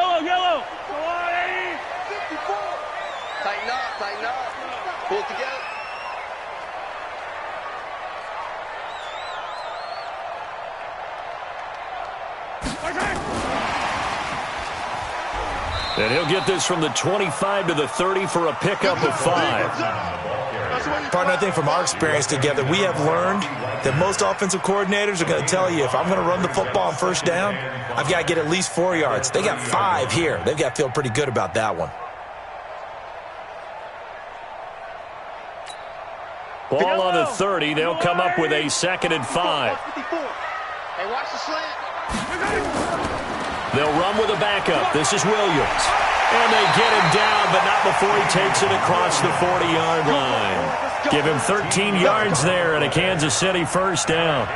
Yellow. Tighten up. Pull it together. And he'll get this from the 25 to the 30 for a pickup of 5. Partner, I think from our experience together, we have learned that most offensive coordinators are going to tell you, if I'm going to run the football on first down, I've got to get at least 4 yards. They got 5 here. They've got to feel pretty good about that one. Ball on the 30. They'll come up with a 2nd and 5. Hey, watch the slant. They'll run with a backup. This is Williams. And they get him down, but not before he takes it across the 40-yard line. Give him 13 yards there and a Kansas City first down.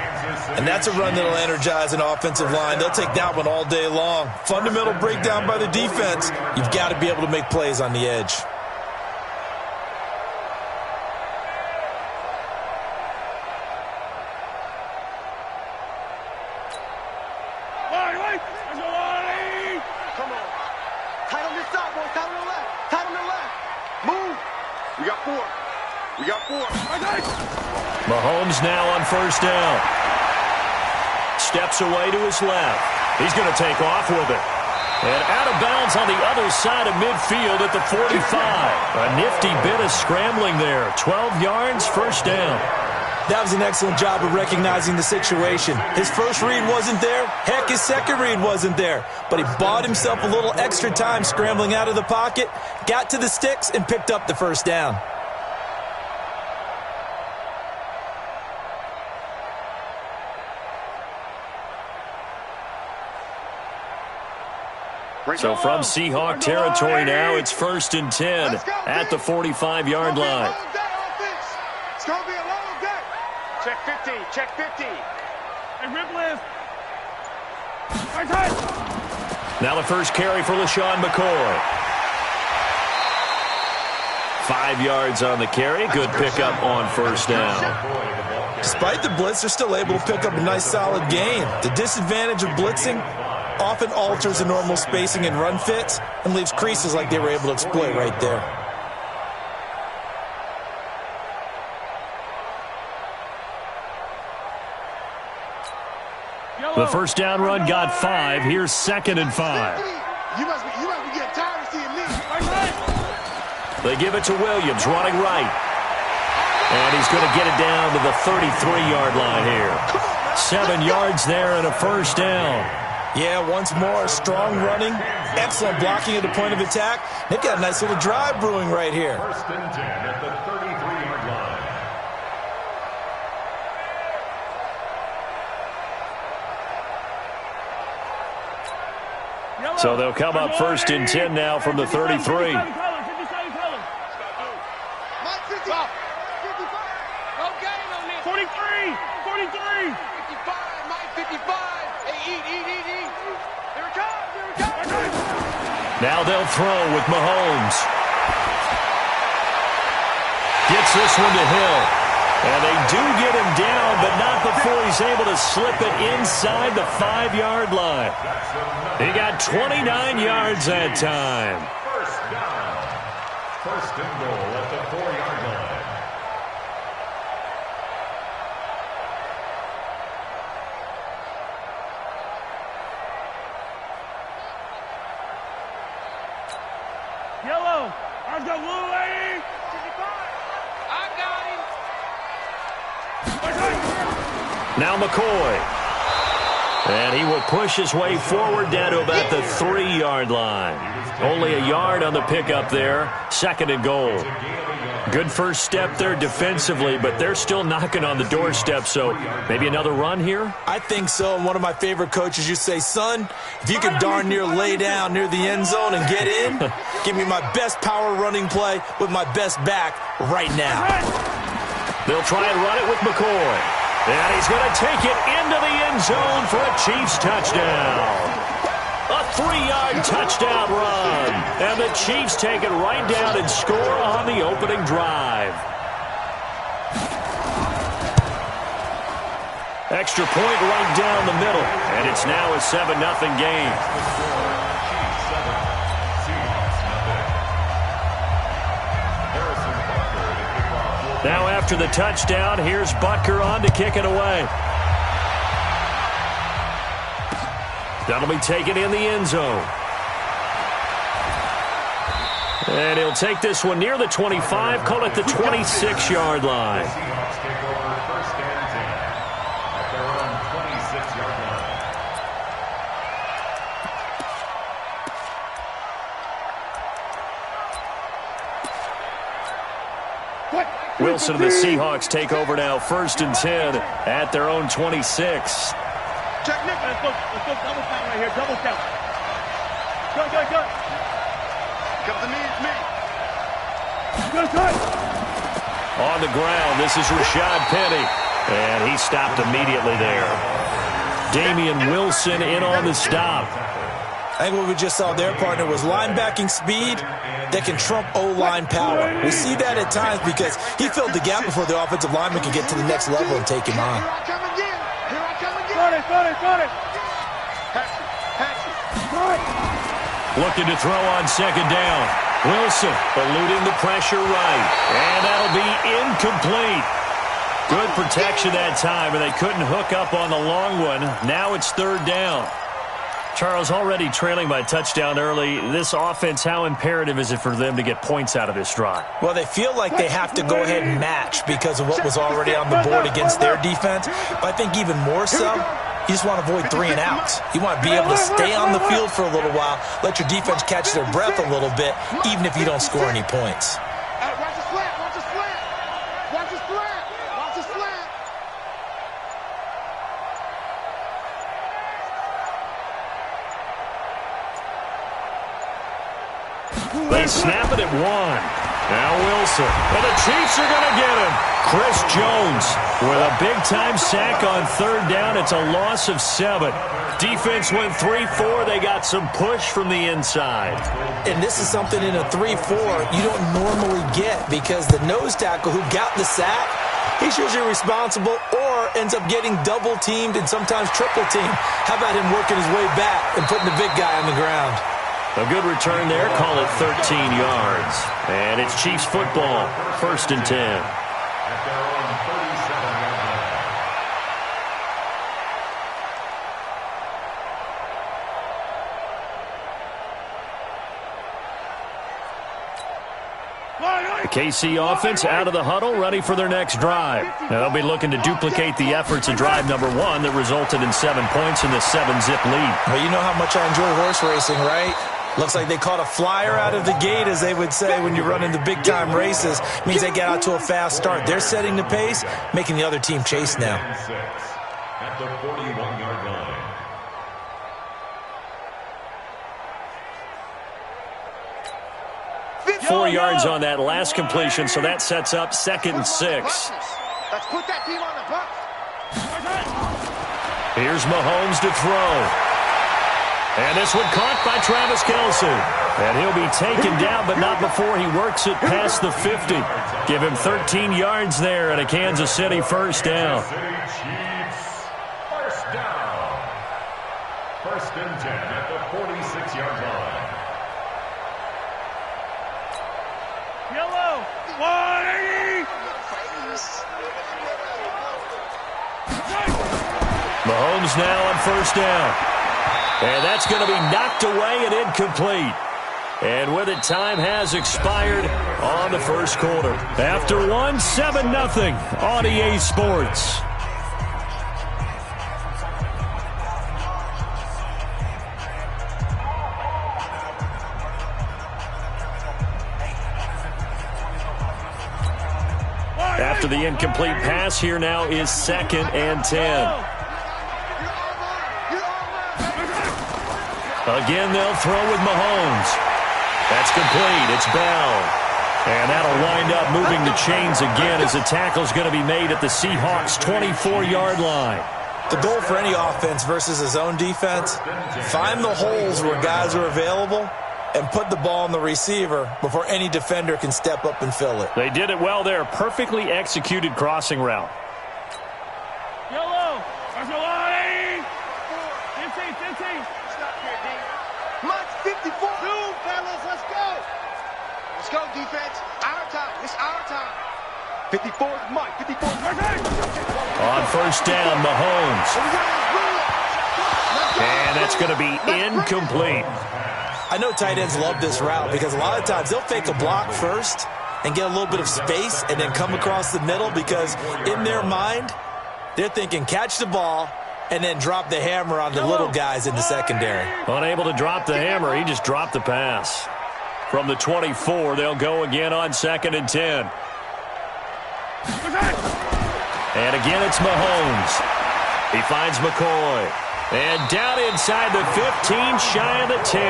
And that's a run that'll energize an offensive line. They'll take that one all day long. Fundamental breakdown by the defense. You've got to be able to make plays on the edge. Mahomes now on first down. Steps away to his left. He's going to take off with it. And out of bounds on the other side of midfield at the 45. A nifty bit of scrambling there. 12 yards, first down. That was an excellent job of recognizing the situation. His first read wasn't there. Heck, his second read wasn't there. But he bought himself a little extra time scrambling out of the pocket, got to the sticks, and picked up the first down. So from Seahawk territory now, it's 1st and 10 at the 45-yard line. It's going to be a long day. Check 50. Hey, rip left. Now the first carry for LaShawn McCoy. 5 yards on the carry. Good pickup on first down. Despite the blitz, they're still able to pick up a nice solid gain. The disadvantage of blitzing often alters the normal spacing and run fits and leaves creases like they were able to exploit right there. The first down run got 5. Here's 2nd and 5. You must be getting tired of seeing me. They give it to Williams, running right. And he's going to get it down to the 33-yard line here. 7 yards there and a first down. Yeah, once more, strong running, excellent blocking at the point of attack. They've got a nice little drive brewing right here. 1st and 10 at the 33-yard line. So they'll come up 1st and 10 now from the 33. Now they'll throw with Mahomes. Gets this one to Hill. And they do get him down, but not before he's able to slip it inside the 5-yard line. He got 29 yards that time. First down. 1st and goal at the 4-yard line. Yellow. I've got blue lady. I got him. Now McCoy. And he will push his way forward down to about the 3-yard line. Only a yard on the pickup there. 2nd and goal. Good first step there defensively, but they're still knocking on the doorstep, so maybe another run here? I think so. And one of my favorite coaches used to say, son, if you can darn near lay down near the end zone and get in, give me my best power running play with my best back right now. They'll try and run it with McCoy. And he's going to take it into the end zone for a Chiefs touchdown. A 3-yard touchdown run. And the Chiefs take it right down and score on the opening drive. Extra point right down the middle. And it's now a 7-0 game. Now after the touchdown, here's Butker on to kick it away. That'll be taken in the end zone. And he'll take this one near the 25, call it the 26-yard line. Seahawks take over first and 10 at their own 26-yard line. Wilson and the Seahawks take over now, first and 10 at their own 26. Check, Nick. Let's go double count right here. Double count. Go. Come to me, it's me. Good. On the ground, this is Rashad Penny. And he stopped immediately there. Damian Wilson in on the stop. I think what we just saw there, partner, was linebacking speed that can trump O-line power. We see that at times because he filled the gap before the offensive lineman could get to the next level and take him on. Here I come again. Got it. Looking to throw on second down. Wilson eluding the pressure right. And that'll be incomplete. Good protection that time, and they couldn't hook up on the long one. Now it's third down. Charles, already trailing by a touchdown early. This offense, how imperative is it for them to get points out of this drive? Well, they feel like they have to go ahead and match because of what was already on the board against their defense. But I think even more so, you just want to avoid 3 and outs. You want to be able to stay on the field for a little while, let your defense catch their breath a little bit, even if you don't score any points. Watch the slant. They snap it at 1. Now Wilson. And the Chiefs are going to get him. Chris Jones with a big-time sack on third down. It's a loss of 7. Defense went 3-4. They got some push from the inside. And this is something in a 3-4 you don't normally get because the nose tackle who got the sack, he's usually responsible or ends up getting double-teamed and sometimes triple-teamed. How about him working his way back and putting the big guy on the ground? A good return there. Call it 13 yards. And it's Chiefs football. First and 10. At their own 37-yard Line. The KC offense out of the huddle, ready for their next drive. Now they'll be looking to duplicate the efforts of drive number 1 that resulted in 7 points in the 7-zip lead. Well, you know how much I enjoy horse racing, right? Looks like they caught a flyer out of the gate, as they would say when you're running the big-time races. Means they get out to a fast start. They're setting the pace, making the other team chase now. at the 41-yard line. 4 yards on that last completion, so that sets up 2nd and 6. Let's put that team on the bus. Here's Mahomes to throw. And this one caught by Travis Kelce. And he'll be taken down, but not before he works it past the 50. Give him 13 yards there and a Kansas City first down. Chiefs, first down. First and 10 at the 46-yard line. Yellow. 180. Mahomes now on first down. And that's going to be knocked away and incomplete. And with it, time has expired on the first quarter. After 7-0 on EA Sports. After the incomplete pass, here now is 2nd and 10. Again, they'll throw with Mahomes. That's complete. It's Bell. And that'll wind up moving the chains again as the tackle's going to be made at the Seahawks' 24-yard line. The goal for any offense versus his own defense, find the holes where guys are available and put the ball on the receiver before any defender can step up and fill it. They did it well there. Perfectly executed crossing route. Yellow. There's a line. 15. March 54. Fellas, let's go. Let's go, defense. Our time. It's our time. 54's Mike. 54's Mike. On first down, Mahomes. And that's going to be incomplete. I know tight ends love this route because a lot of times they'll fake a block first and get a little bit of space and then come across the middle because in their mind, they're thinking catch the ball and then drop the hammer on the little guys in the secondary. Unable to drop the hammer, he just dropped the pass. From the 24, they'll go again on 2nd and 10. And again, it's Mahomes. He finds McCoy. And down inside the 15, shy of the 10.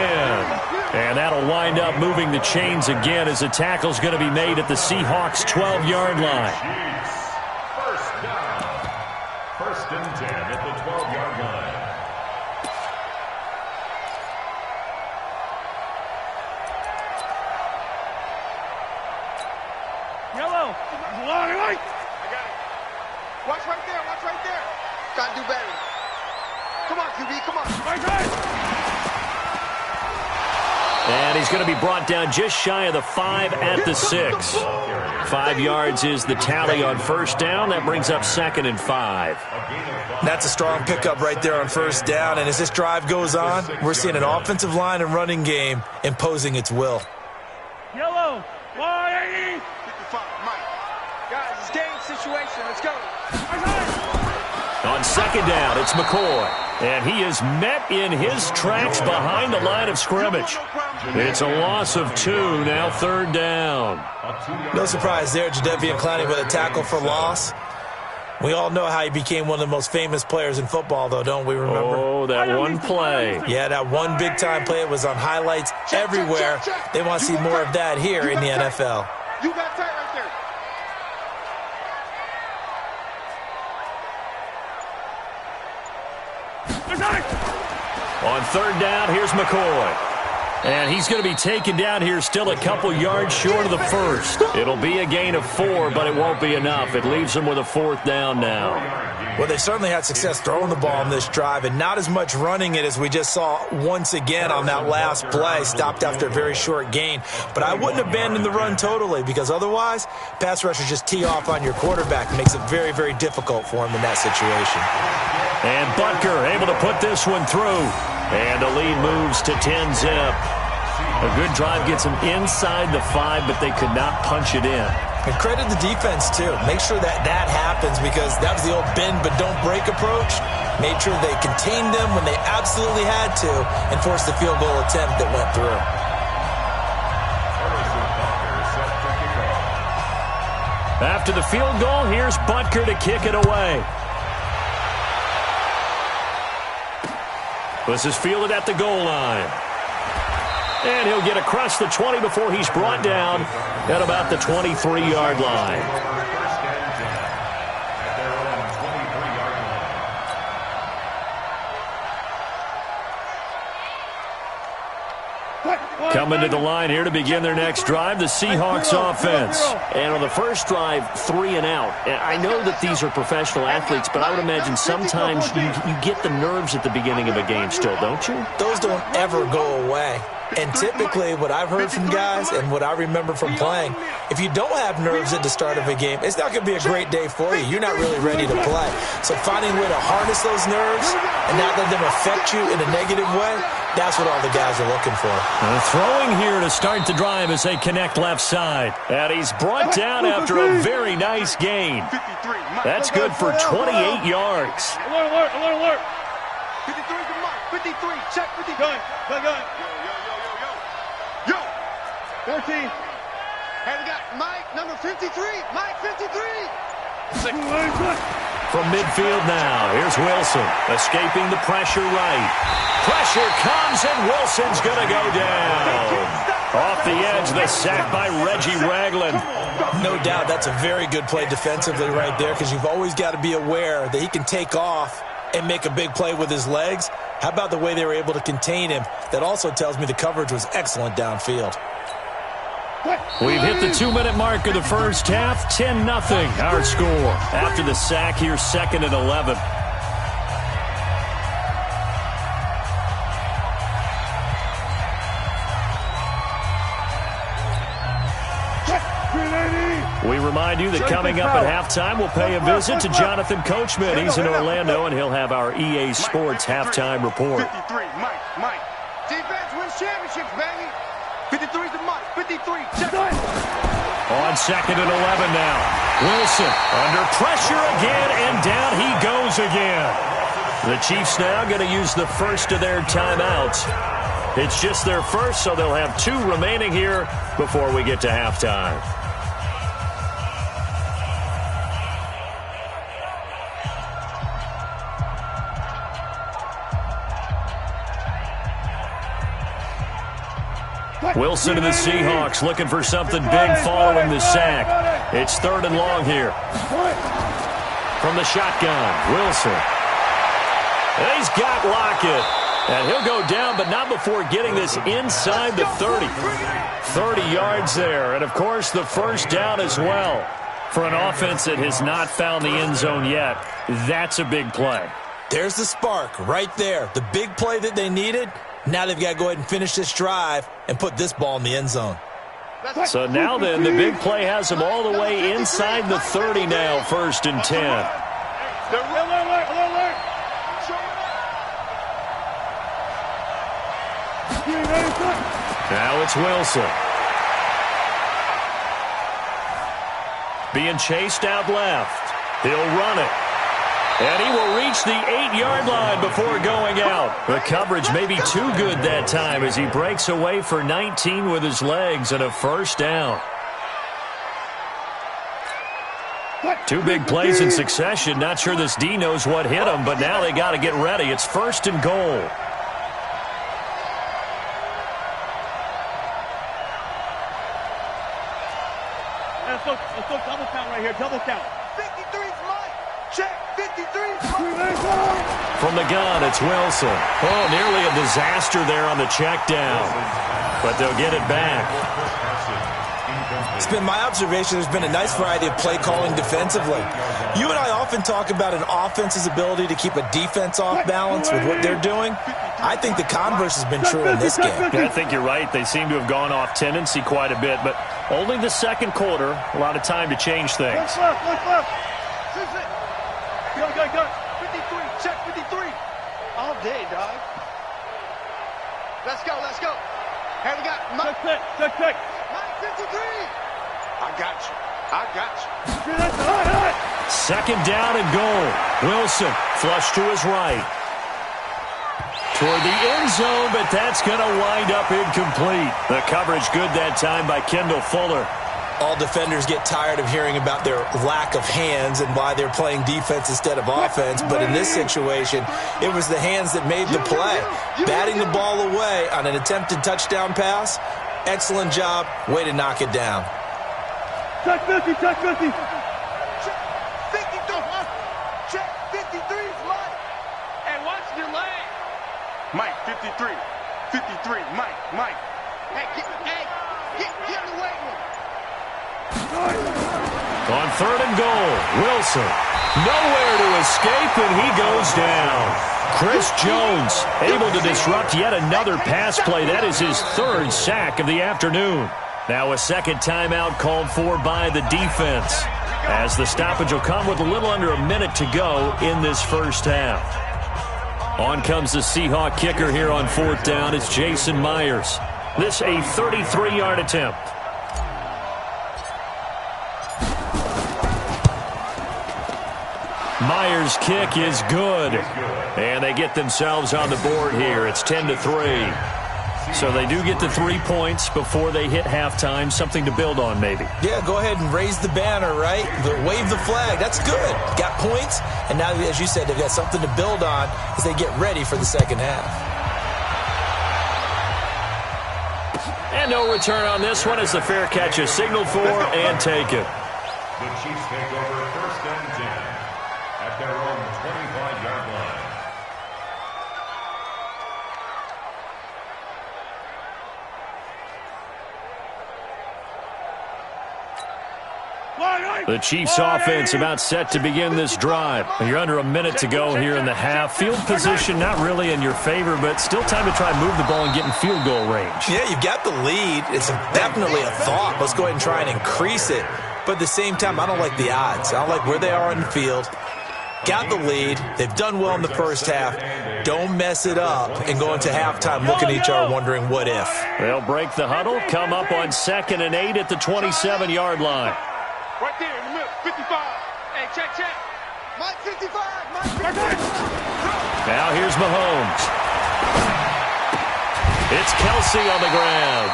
And that'll wind up moving the chains again as the tackle's going to be made at the Seahawks' 12-yard line. First down. 1st and 10 at the 12-yard line. Yellow. Long and light. I got it. Watch right there. Watch right there. Gotta do better. Come on, QB. Come on. Right side. And he's going to be brought down just shy of the 5 at the 6. 5 yards is the tally on first down. That brings up 2nd and 5. That's a strong pickup right there on first down. And as this drive goes on, we're seeing an offensive line and running game imposing its will. Yellow. 180. 55, Mike. Guys, it's game situation. Let's go. Right side. On 2nd down, it's McCoy. And he is met in his tracks behind the line of scrimmage. It's a loss of 2, now 3rd down. No surprise there, Jadeveon Clowney with a tackle for loss. We all know how he became one of the most famous players in football, though, don't we remember? Oh, that one play. Yeah, that one big-time play. It was on highlights everywhere. They want to see more of that here in the NFL. You got tight right there. On 3rd down, here's McCoy. And he's going to be taken down here still a couple yards short of the 1st. It'll be a gain of 4, but it won't be enough. It leaves them with a 4th down now. Well, they certainly had success throwing the ball on this drive and not as much running it as we just saw once again on that last play. Stopped after a very short gain. But I wouldn't abandon the run totally because otherwise, pass rushers just tee off on your quarterback. It makes it very, very difficult for him in that situation. And Butker able to put this one through. And the lead moves to 10-zip. A good drive gets them inside the 5, but they could not punch it in. And credit the defense, too. Make sure that that happens because that was the old bend but don't break approach. Made sure they contained them when they absolutely had to and forced the field goal attempt that went through. After the field goal, here's Butker to kick it away. This is fielded at the goal line. And he'll get across the 20 before he's brought down at about the 23-yard line. First and 10 at their own 23-yard line. Coming to the line here to begin their next drive, the Seahawks offense. And on the first drive, 3 and out. And I know that these are professional athletes, but I would imagine sometimes you get the nerves at the beginning of a game still, don't you? Those don't ever go away. And typically what I've heard from guys and what I remember from playing, if you don't have nerves at the start of a game, it's not going to be a great day for you. You're not really ready to play. So finding a way to harness those nerves and not let them affect you in a negative way, that's what all the guys are looking for. Throwing here to start the drive as they connect left side. And he's brought down after a very nice gain. That's good for 28 yards. Alert, alert, alert, alert. 53 to Mike. 53. Check 53. Gun, gun, gun. Yo. 14. Hey, we got Mike, number 53. Mike, 53. From midfield now, here's Wilson, escaping the pressure right. Pressure comes, and Wilson's going to go down. Off the edge, the sack by Reggie Ragland. No doubt that's a very good play defensively right there because you've always got to be aware that he can take off and make a big play with his legs. How about the way they were able to contain him? That also tells me the coverage was excellent downfield. We've hit the 2-minute mark of the first half. 10-0 our score. After the sack, here's 2nd and 11. We remind you that coming up at halftime, we'll pay a visit to Jonathan Coachman. He's in Orlando, and he'll have our EA Sports halftime report. 53, Mike. Defense wins championships, baby. 53's the Mike. 53. Check it. On 2nd and 11 now. Wilson under pressure again, and down he goes again. The Chiefs now going to use the first of their timeouts. It's just their first, so they'll have 2 remaining here before we get to halftime. Wilson and the Seahawks looking for something big following the sack. It's 3rd and long here. From the shotgun, Wilson. He's got Lockett. And he'll go down, but not before getting this inside the 30. 30 yards there. And, of course, the first down as well. For an offense that has not found the end zone yet, that's a big play. There's the spark right there. The big play that they needed. Now they've got to go ahead and finish this drive and put this ball in the end zone. So now then, the big play has them all the way inside the 30 now, 1st and 10. Now it's Wilson. Being chased out left. He'll run it. And he will reach the 8-yard line before going out. The coverage may be too good that time as he breaks away for 19 with his legs and a first down. 2 big plays in succession. Not sure this D knows what hit him, but now they got to get ready. It's 1st and goal. Let's go double count right here. Double count. 53's Mike. Check. 53's From the gun, it's Wilson. Oh, nearly a disaster there on the check down. But they'll get it back. It's been my observation there's been a nice variety of play calling defensively. You and I often talk about an offense's ability to keep a defense off balance with what they're doing. I think the converse has been true in this game. Yeah, I think you're right. They seem to have gone off tendency quite a bit, but only the 2nd quarter, a lot of time to change things. Look left. Go. 53. Check 53. All day, dog. Let's go. Hey, we got Mike. Check. Mike 53. I got you. 2nd down and goal. Wilson flush to his right. Toward the end zone, but that's going to wind up incomplete. The coverage good that time by Kendall Fuller. All defenders get tired of hearing about their lack of hands and why they're playing defense instead of offense. But in this situation, it was the hands that made the play. Batting the ball away on an attempted touchdown pass. Excellent job. Way to knock it down. Check 50. Check 53. Check 53's Mike. And watch your leg. Mike 53. Mike. Hey, get in the weight room. On 3rd and goal, Wilson. Nowhere to escape, and he goes down. Chris Jones able to disrupt yet another pass play. That is his 3rd sack of the afternoon. Now a 2nd timeout called for by the defense, as the stoppage will come with a little under a minute to go in this first half. On comes the Seahawk kicker here on 4th down. It's Jason Myers. This a 33-yard attempt. Myers' kick is good. And they get themselves on the board here. It's 10-3. So they do get the 3 points before they hit halftime. Something to build on, maybe. Yeah, go ahead and raise the banner, right? Wave the flag. That's good. Got points. And now, as you said, they've got something to build on as they get ready for the second half. And no return on this one as the fair catch is signaled for and taken. The Chiefs take over 1st and 10 at their own 25-yard line. The Chiefs offense about set to begin this drive. You're under a minute to go here in the half. Field position not really in your favor, but still time to try and move the ball and get in field goal range. Yeah, you've got the lead. It's definitely a thought. Let's go ahead and try and increase it. But at the same time, I don't like the odds. I don't like where they are on the field. Got the lead. They've done well in the first half. Don't mess it up and go into halftime looking at each other wondering what if. They'll break the huddle, come up on 2nd and 8 at the 27-yard line. Right there in the middle, 55. Hey, check. Mike 55, Mike 55. Now here's Mahomes. It's Kelsey on the ground.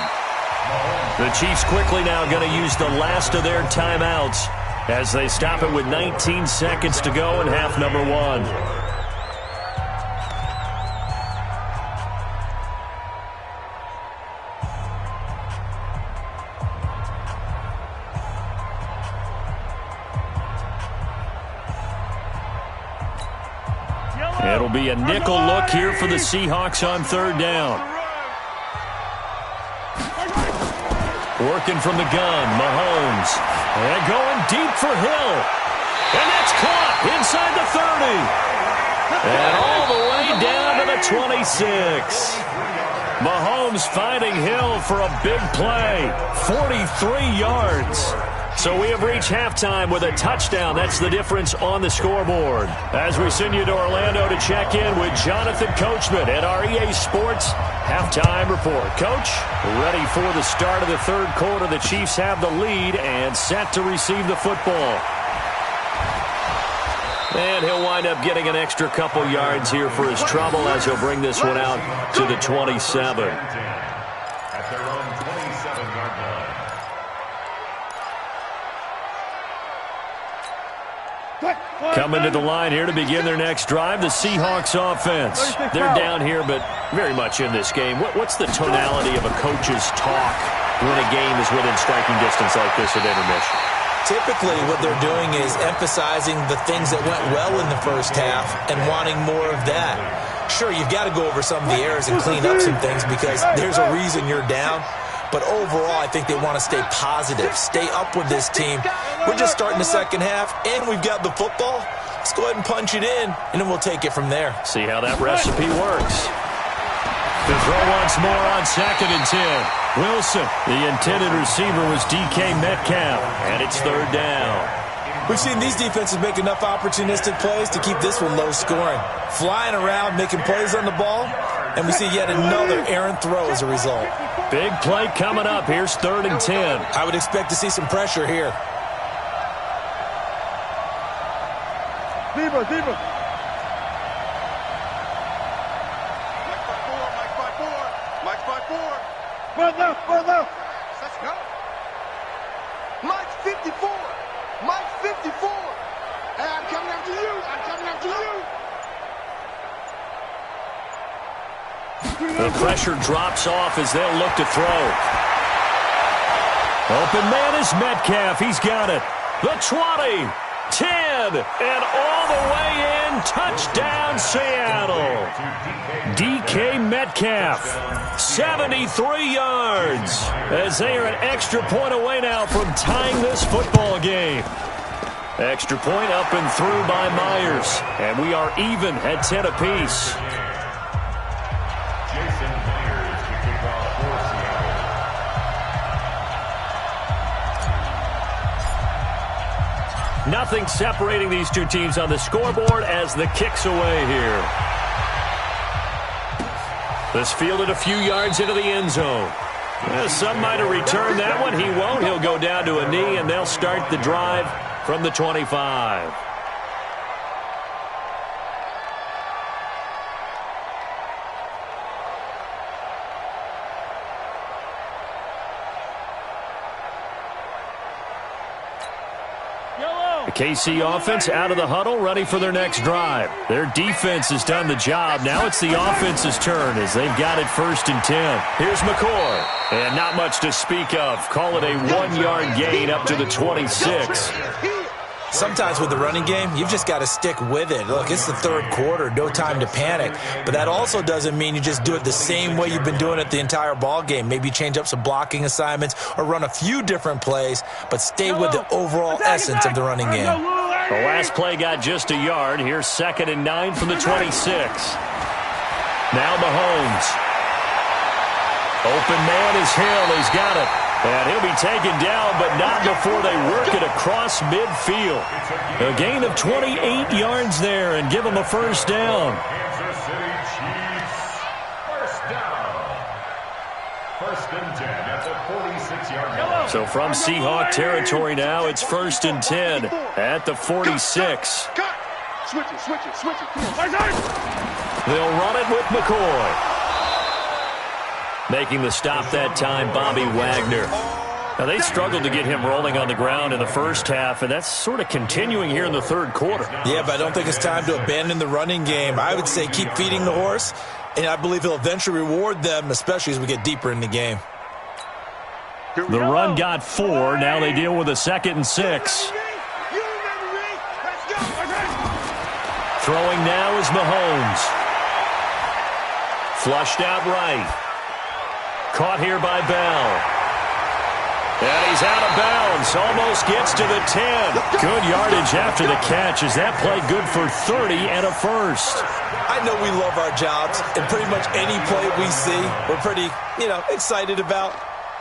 The Chiefs quickly now going to use the last of their timeouts as they stop it with 19 seconds to go in half number 1. It'll be a nickel look here for the Seahawks on 3rd down. Working from the gun, Mahomes. And going deep for Hill. And that's caught inside the 30. And all the way down to the 26. Mahomes finding Hill for a big play. 43 yards. So we have reached halftime with a touchdown. That's the difference on the scoreboard. As we send you to Orlando to check in with Jonathan Coachman at our EA Sports Halftime Report. Coach, ready for the start of the 3rd quarter. The Chiefs have the lead and set to receive the football. And he'll wind up getting an extra couple yards here for his trouble as he'll bring this one out to the 27. At their own 27-yard line. Coming to the line here to begin their next drive, the Seahawks offense. They're down here, but very much in this game. What's the tonality of a coach's talk when a game is within striking distance like this at intermission? Typically, what they're doing is emphasizing the things that went well in the first half and wanting more of that. Sure, you've got to go over some of the errors and clean up some things because there's a reason you're down. But overall, I think they want to stay positive, stay up with this team. We're just starting the second half, and we've got the football. Let's go ahead and punch it in, and then we'll take it from there. See how that recipe works. To throw once more on 2nd and 10. Wilson, the intended receiver, was DK Metcalf, and it's 3rd down. We've seen these defenses make enough opportunistic plays to keep this one low scoring. Flying around, making plays on the ball, and we see yet another errant throw as a result. Big play coming up. Here's 3rd and 10. I would expect to see some pressure here. Zebra. Mike 5-4. Run left. Let's go. Mike 54. Mike 54. Hey, I'm coming after you. The pressure drops off as they'll look to throw. Open man is Metcalf. He's got it. The 20, 10, and all the way in. Touchdown, Seattle. DK Metcalf, 73 yards, as they are an extra point away now from tying this football game. Extra point up and through by Myers, and we are even at 10 apiece. Nothing separating these two teams on the scoreboard as the kick's away here. This fielded a few yards into the end zone. Some might have returned that one. He won't. He'll go down to a knee, and they'll start the drive from the 25. The KC offense out of the huddle, ready for their next drive. Their defense has done the job. Now it's the offense's turn as they've got it 1st and 10. Here's McCoy. And not much to speak of. Call it a 1-yard gain up to the 26. Sometimes with the running game, you've just got to stick with it. Look, it's the 3rd quarter, no time to panic. But that also doesn't mean you just do it the same way you've been doing it the entire ball game. Maybe change up some blocking assignments or run a few different plays, but stay with the overall essence of the running game. The last play got just a yard. Here's 2nd and 9 from the 26. Now Mahomes. Open man is Hill. He's got it. And he'll be taken down, but not before they work it across midfield. A gain of 28 yards there and give them a first down. Kansas City Chiefs, first down. First and 10 at the 46-yard line. So from Seahawk territory now, it's first and 10 at the 46. Cut. Switch it. They'll run it with McCoy. Making the stop that time, Bobby Wagner. Now, they struggled to get him rolling on the ground in the first half, and that's sort of continuing here in the third quarter. Yeah, but I don't think it's time to abandon the running game. I would say keep feeding the horse, and I believe he'll eventually reward them, especially as we get deeper in the game. The run got 4. Now they deal with a 2nd and 6. Throwing now is Mahomes. Flushed out right. Caught here by Bell. And he's out of bounds. Almost gets to the 10. Good yardage after the catch. Is that play good for 30 and a first? I know we love our jobs, and pretty much any play we see, we're pretty, excited about.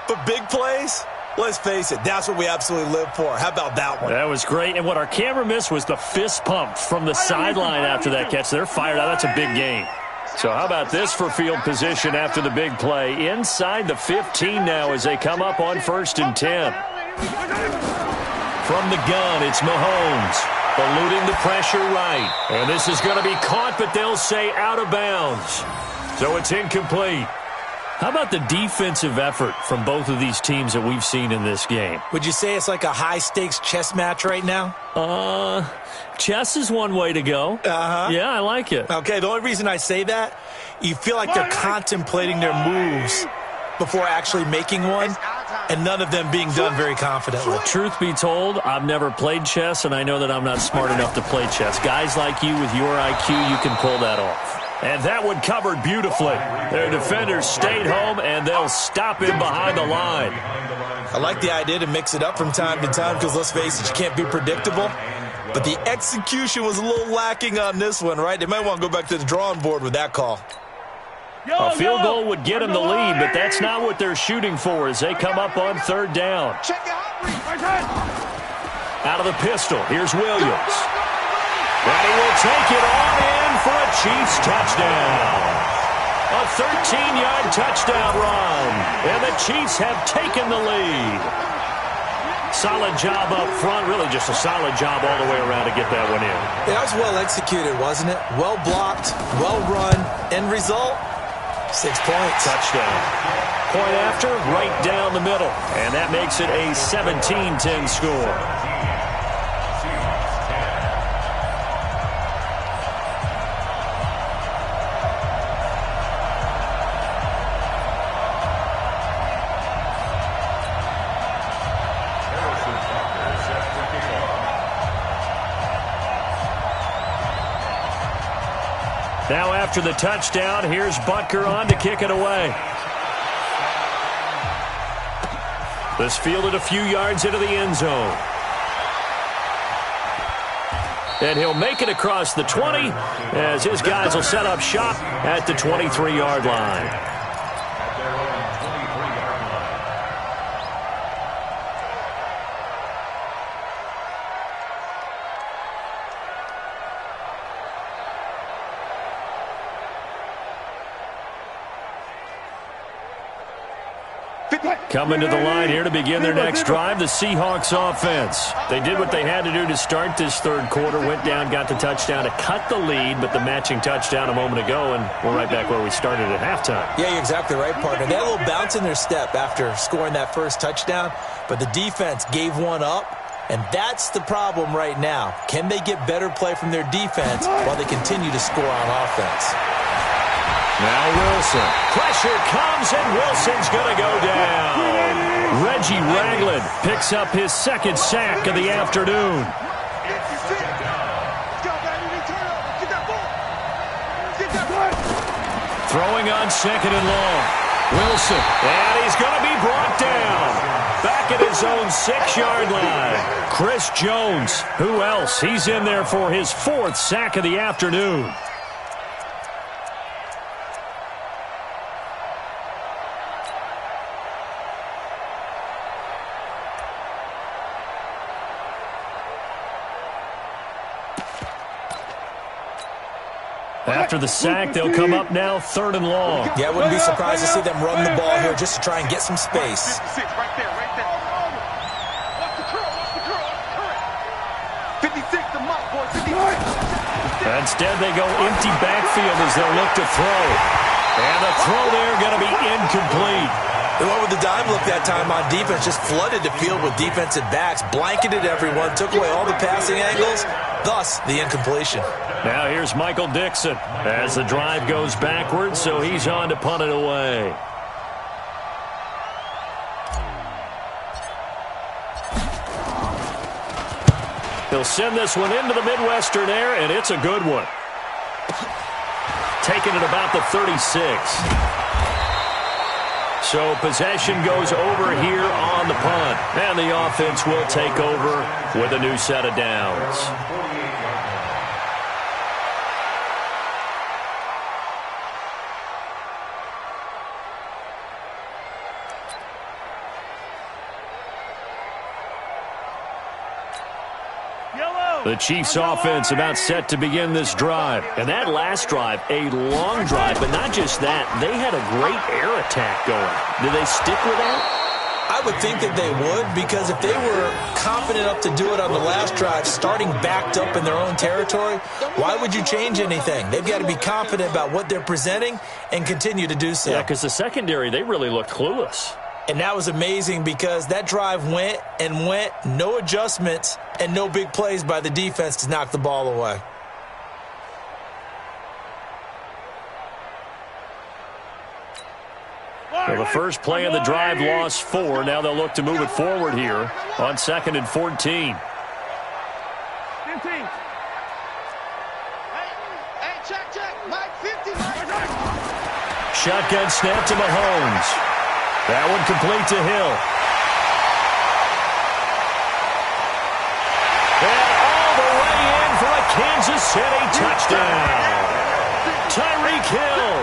But big plays, let's face it, that's what we absolutely live for. How about that one? That was great. And what our camera missed was the fist pump from the sideline after that catch. They're fired out. That's a big game. So how about this for field position after the big play? Inside the 15 now as they come up on first and 10. From the gun, it's Mahomes. Eluding the pressure right. And this is going to be caught, but they'll say out of bounds. So it's incomplete. How about the defensive effort from both of these teams that we've seen in this game? Would you say it's like a high-stakes chess match right now? Chess is one way to go. Uh-huh. Yeah, I like it. Okay, the only reason I say that, you feel like they're contemplating their moves before actually making one, and none of them being done very confidently. Truth be told, I've never played chess, and I know that I'm not smart enough to play chess. Guys like you with your IQ, you can pull that off. And that one covered beautifully. Their defenders stayed home, and they'll stop him behind the line. I like the idea to mix it up from time to time because, let's face it, you can't be predictable. But the execution was a little lacking on this one, right? They might want to go back to the drawing board with that call. A field goal would get them the lead, but that's not what they're shooting for as they come up on third down. Out of the pistol, here's Williams. And he will take it on in for a Chiefs touchdown. A 13-yard touchdown run. And the Chiefs have taken the lead. Solid job up front. Really just a solid job all the way around to get that one in. That was well executed, wasn't it? Well blocked, well run. End result, 6 points. Touchdown. Point after, right down the middle. And that makes it a 17-10 score. Now after the touchdown, here's Butker on to kick it away. This fielded a few yards into the end zone. And he'll make it across the 20 as his guys will set up shop at the 23-yard line. Coming to the line here to begin their next drive, the Seahawks offense. They did what they had to do to start this third quarter, went down, got the touchdown to cut the lead, but the matching touchdown a moment ago, and we're right back where we started at halftime. Yeah, you're exactly right, partner. They had a little bounce in their step after scoring that first touchdown, but the defense gave one up, and that's the problem right now. Can they get better play from their defense while they continue to score on offense? Now Wilson. Pressure comes, and Wilson's going to go down. Reggie Ragland picks up his second sack of the afternoon. Throwing on second and long. Wilson. And he's going to be brought down. Back at his own 6-yard line. Chris Jones. Who else? He's in there for his 4th sack of the afternoon. After the sack, they'll come up now 3rd and long. Yeah, I wouldn't be surprised to see them run the ball here just to try and get some space. 56, right there, right there. Watch the curl, watch the curl, watch the curl. 56, the mark, boy, 56. Instead, they go empty backfield as they'll look to throw. And the throw there going to be incomplete. They went with the dime look that time on defense, just flooded the field with defensive backs, blanketed everyone, took away all the passing angles, thus the incompletion. Now here's Michael Dixon as the drive goes backwards, so he's on to punt it away. He'll send this one into the Midwestern air, and it's a good one. Taking it about the 36. So possession goes over here on the punt. And the offense will take over with a new set of downs. The Chiefs offense about set to begin this drive. And that last drive, a long drive, but not just that. They had a great air attack going. Do they stick with that? I would think that they would, because if they were confident enough to do it on the last drive, starting backed up in their own territory, why would you change anything? They've got to be confident about what they're presenting and continue to do so. Yeah, because the secondary, they really looked clueless. And that was amazing because that drive went and went, no adjustments, and no big plays by the defense to knock the ball away. Well, the first play of the drive lost 4. Now they'll look to move it forward here on 2nd and 14. Shotgun snap to Mahomes. That one complete to Hill. And all the way in for a Kansas City touchdown. Tyreek Hill,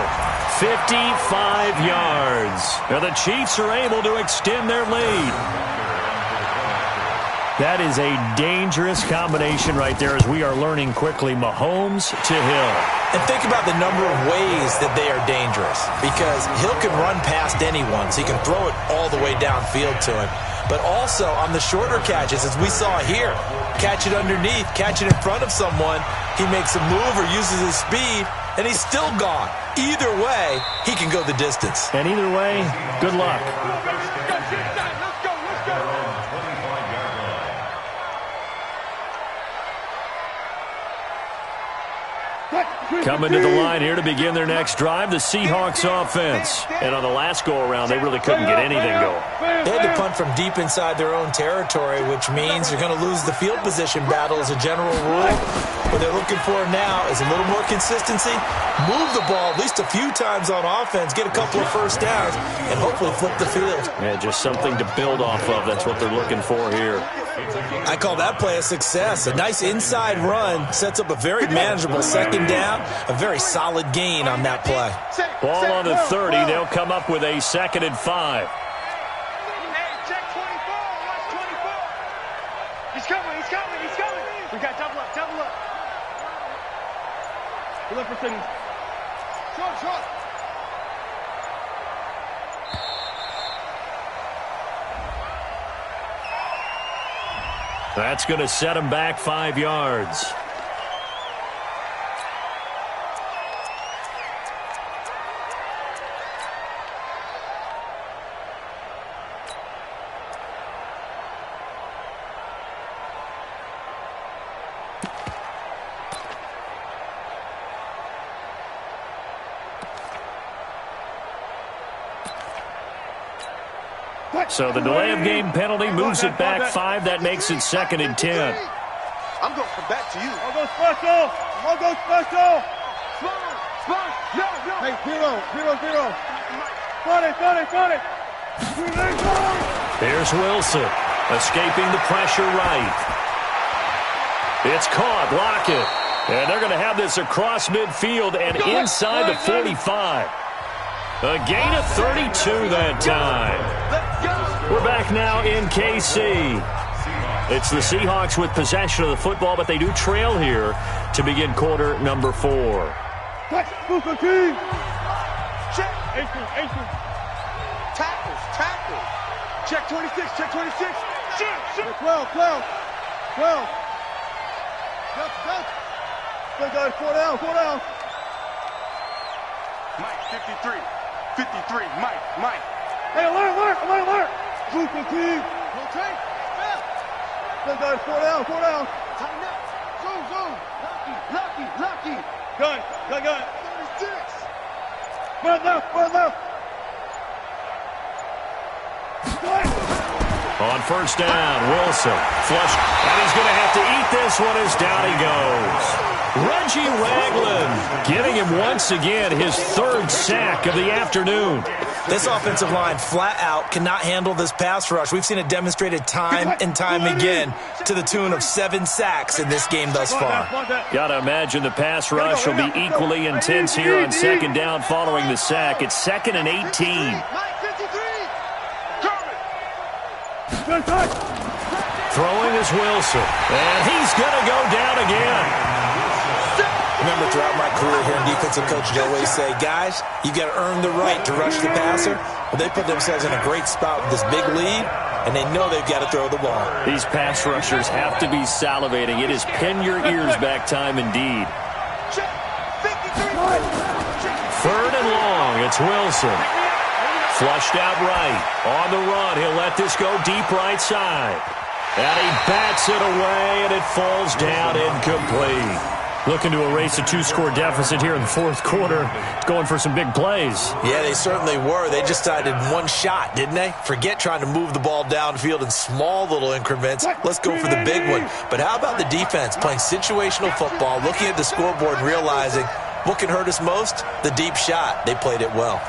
55 yards. Now the Chiefs are able to extend their lead. That is a dangerous combination right there as we are learning quickly. Mahomes to Hill. And think about the number of ways that they are dangerous, because Hill can run past anyone, so he can throw it all the way downfield to him. But also on the shorter catches, as we saw here, catch it underneath, catch it in front of someone, he makes a move or uses his speed, and he's still gone. Either way, he can go the distance. And either way, good luck. Coming to the line here to begin their next drive, the Seahawks offense. And on the last go-around, they really couldn't get anything going. They had to punt from deep inside their own territory, which means they're going to lose the field position battle as a general rule. What they're looking for now is a little more consistency, move the ball at least a few times on offense, get a couple of first downs, and hopefully flip the field. Yeah, just something to build off of. That's what they're looking for here. I call that play a success. A nice inside run sets up a very manageable second down, a very solid gain on that play. Ball on the 30. They'll come up with a 2nd and 5. Check 24, watch 24. He's coming, he's coming, he's coming. We got double up, double up. Pull up for Sidney. Short, short. That's going to set him back 5 yards. So the delay of game penalty moves it back 5. That makes it 2nd and 10. I'm going to come back to you. I'll go special. I'll go special. Hey, 0-0-0. Got it. There's Wilson, escaping the pressure right. It's caught, Lockett. And they're going to have this across midfield and inside the 45. A gain of 32 that time. We're back now in KC. It's the Seahawks with possession of the football, but they do trail here to begin quarter number 4. Touch. Super team. Check. Aces. Tackles. Check 26. Shoot. 12. Jump. Good guys, 4 down. Mike, 53. Mike. Hey, alert. Super team. Rotate. Good guys, 4 down. Tighten up. Zoom. Lucky. Gun. 36. Run left. On first down, Wilson. Flush. And he's going to have to eat this one as down he goes. Reggie Ragland getting him once again his third sack of the afternoon. This offensive line flat out cannot handle this pass rush. We've seen it demonstrated time and time again to the tune of 7 sacks in this game thus far. Got to imagine the pass rush will be equally intense here on second down following the sack. It's 2nd and 18. Mike, 53. Throwing is Wilson. And he's going to go down again. Remember, throughout my career here in defensive coaches, I always say, guys, you got to earn the right to rush the passer. Well, they put themselves in a great spot with this big lead, and they know they've got to throw the ball. These pass rushers have to be salivating. It is pin your ears back time indeed. Check. 53. 3rd and long. It's Wilson. Flushed out right. On the run. He'll let this go deep right side. And he bats it away, and it falls down incomplete. Looking to erase a 2-score deficit here in the fourth quarter. Going for some big plays. Yeah, they certainly were. They just decided one shot, didn't they? Forget trying to move the ball downfield in small little increments. Let's go for the big one. But how about the defense playing situational football, looking at the scoreboard and realizing what can hurt us most? The deep shot. They played it well.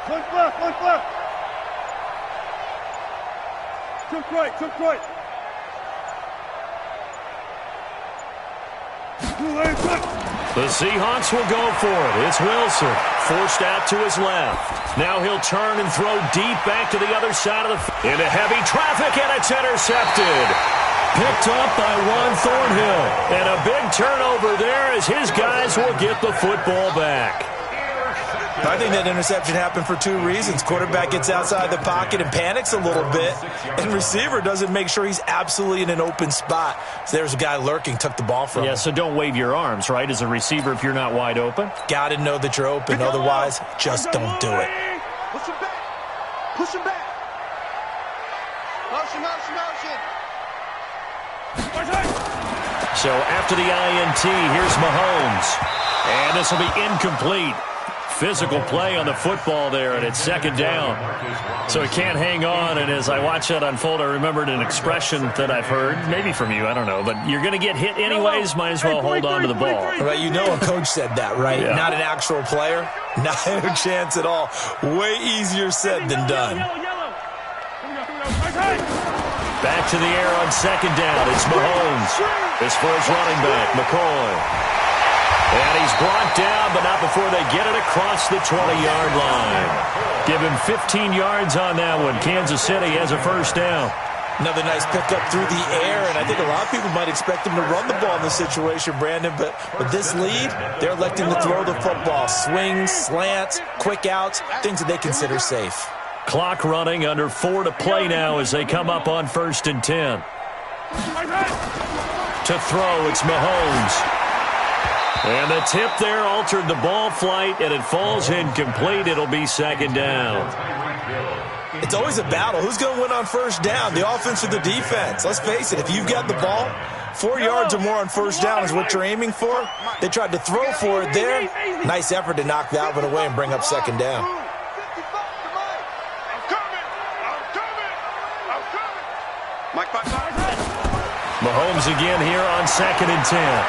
Look left. Took right. The Seahawks will go for it. It's Wilson. Forced out to his left. Now he'll turn and throw deep back to the other side of the into heavy traffic, and it's intercepted. Picked up by Juan Thornhill. And a big turnover there as his guys will get the football back. I think that interception happened for 2 reasons. Quarterback gets outside the pocket and panics a little bit, and receiver doesn't make sure he's absolutely in an open spot. So there's a guy lurking, took the ball from him. Yeah, so don't wave your arms, right, as a receiver if you're not wide open? Got to know that you're open. Otherwise, just don't do it. Push him back. Motion. So after the INT, here's Mahomes. And this will be incomplete. Physical play on the football there, and it's 2nd down. So he can't hang on, and as I watch that unfold, I remembered an expression that I've heard, maybe from you, I don't know, but you're going to get hit anyways, might as well hold on to the ball. Right, you know a coach said that, right? Yeah. Not an actual player. Not a chance at all. Way easier said than done. Back to the air on 2nd down. It's Mahomes. This for his running back, McCoy. And he's brought down, but not before they get it across the 20-yard line. Give him 15 yards on that one. Kansas City has a 1st down. Another nice pickup through the air, and I think a lot of people might expect him to run the ball in this situation, Brandon, but with this lead, they're electing to throw the football. Swings, slants, quick outs, things that they consider safe. Clock running, under 4 to play now as they come up on 1st and 10. To throw, it's Mahomes. And the tip there altered the ball flight, and it falls incomplete. It'll be 2nd down. It's always a battle. Who's going to win on 1st down, the offense or the defense? Let's face it, if you've got the ball, 4 yards or more on 1st down is what you're aiming for. They tried to throw for it there. Nice effort to knock that one away and bring up 2nd down. Mahomes again here on 2nd and 10.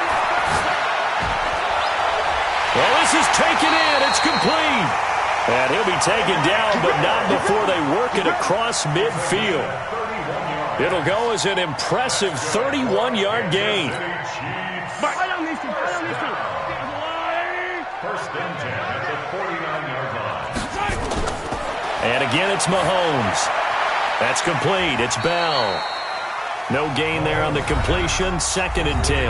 Well, this is taken in. It's complete. And he'll be taken down, but not before they work it across midfield. It'll go as an impressive 31-yard gain. First and 10 at the 49-yard line. And again, it's Mahomes. That's complete. It's Bell. No gain there on the completion. Second and 10.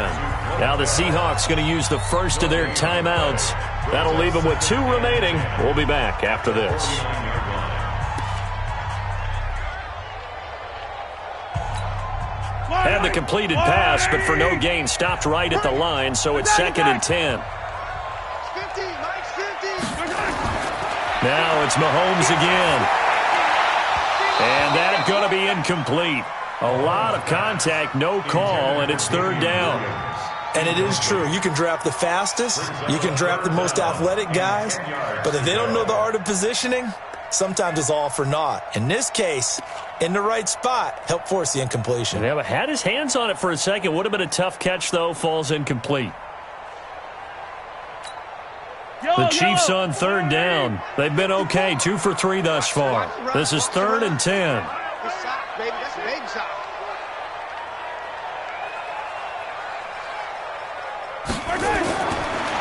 Now the Seahawks going to use the first of their timeouts. That'll leave them with 2 remaining. We'll be back after this. Had the completed pass, but for no gain, stopped right at the line, so it's second and 10. Now it's Mahomes again. And that's going to be incomplete. A lot of contact, no call, and it's third down. And it is true. You can draft the fastest. You can draft the most athletic guys. But if they don't know the art of positioning, sometimes it's all for naught. In this case, in the right spot, help force the incompletion. Yeah, but had his hands on it for a second. Would have been a tough catch, though. Falls incomplete. The Chiefs on third down. They've been okay. 2 for 3 thus far. This is third and 10.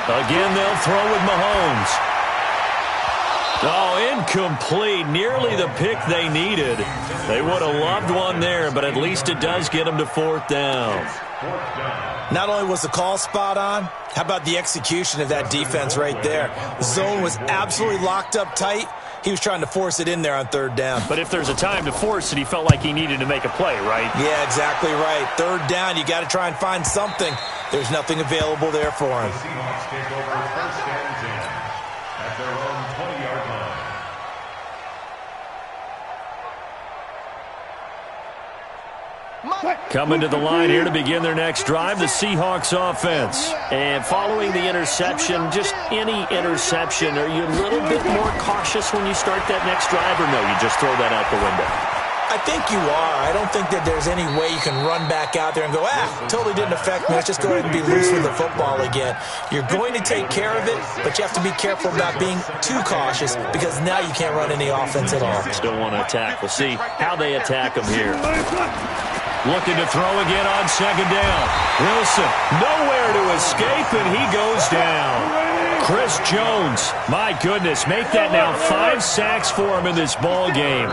Again, they'll throw with Mahomes. Oh, incomplete. Nearly the pick they needed. They would have loved one there, but at least it does get them to fourth down. Not only was the call spot on, how about the execution of that defense right there? The zone was absolutely locked up tight. He was trying to force it in there on third down. But if there's a time to force it, he felt like he needed to make a play, right? Yeah, exactly right. Third down, you got to try and find something. There's nothing available there for him. The Seahawks take over first and 10 at their own 20-yard line. Coming to the line here to begin their next drive, the Seahawks offense. And following the interception, just any interception, are you a little bit more cautious when you start that next drive, or no, you just throw that out the window? I think you are. I don't think that there's any way you can run back out there and go, totally didn't affect me. Let's just go ahead and be loose with the football again. You're going to take care of it, but you have to be careful about being too cautious because now you can't run any offense at all. Still want to attack. We'll see how they attack them here. Looking to throw again on second down. Wilson, nowhere to escape, and he goes down. Chris Jones, my goodness, make that now 5 sacks for him in this ball game.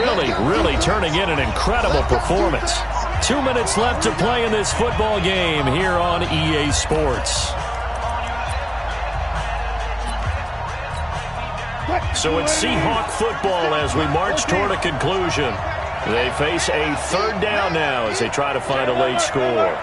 Really turning in an incredible performance. 2 minutes left to play in this football game here on EA Sports. So it's Seahawk football as we march toward a conclusion. They face a third down now as they try to find a late score.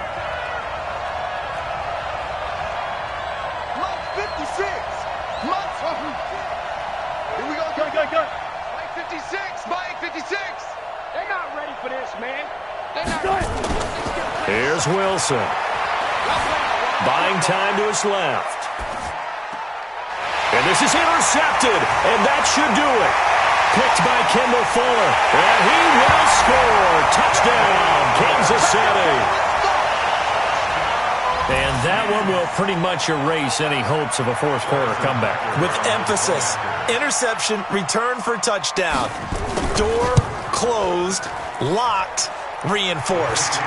Here's Wilson. Buying time to his left. And this is intercepted, and that should do it. Picked by Kendall Fuller, and he will score. Touchdown, Kansas City. And that one will pretty much erase any hopes of a fourth quarter comeback. With emphasis, interception, return for touchdown. Door closed, locked, reinforced.